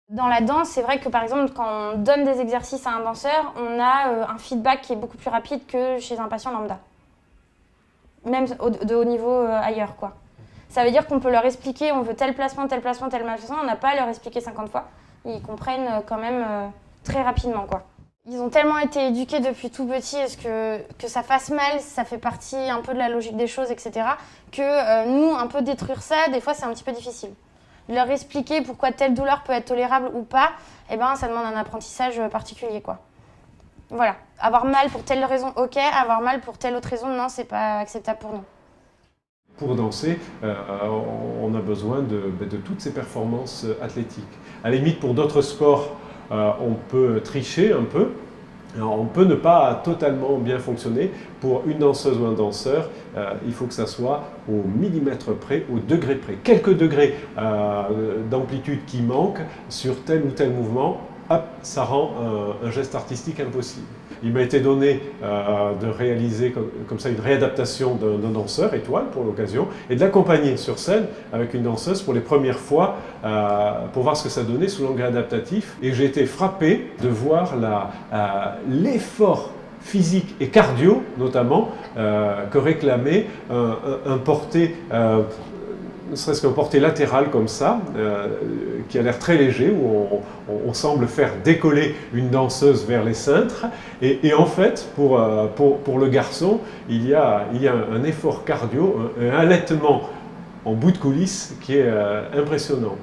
Dans la danse, c'est vrai que par exemple, quand on donne des exercices à un danseur, on a un feedback qui est beaucoup plus rapide que chez un patient lambda. Même de haut niveau ailleurs, quoi. Ça veut dire qu'on peut leur expliquer, on veut tel placement, tel placement, tel placement, on n'a pas à leur expliquer 50 fois. Ils comprennent quand même très rapidement, quoi. Ils ont tellement été éduqués depuis tout petit, est-ce que ça fasse mal, ça fait partie un peu de la logique des choses, etc. Que nous, un peu détruire ça, des fois, c'est un petit peu difficile. Leur expliquer pourquoi telle douleur peut être tolérable ou pas, eh ben, ça demande un apprentissage particulier, quoi. Voilà. Avoir mal pour telle raison, ok. Avoir mal pour telle autre raison, non, c'est pas acceptable pour nous. Pour danser, on a besoin de toutes ces performances athlétiques. À la limite, pour d'autres sports, on peut tricher un peu. Alors, on peut ne pas totalement bien fonctionner. Pour une danseuse ou un danseur, il faut que ça soit au millimètre près, au degré près. Quelques degrés d'amplitude qui manquent sur tel ou tel mouvement, hop, ça rend un geste artistique impossible. Il m'a été donné de réaliser comme ça une réadaptation d'un danseur étoile pour l'occasion et de l'accompagner sur scène avec une danseuse pour les premières fois pour voir ce que ça donnait sous l'angle adaptatif. Et j'ai été frappé de voir l'effort physique et cardio notamment que réclamait un porté ne serait-ce qu'un porté latéral comme ça, qui a l'air très léger, où on semble faire décoller une danseuse vers les cintres. Et en fait, pour le garçon, il y a un effort cardio, un allaitement en bout de coulisses qui est impressionnant.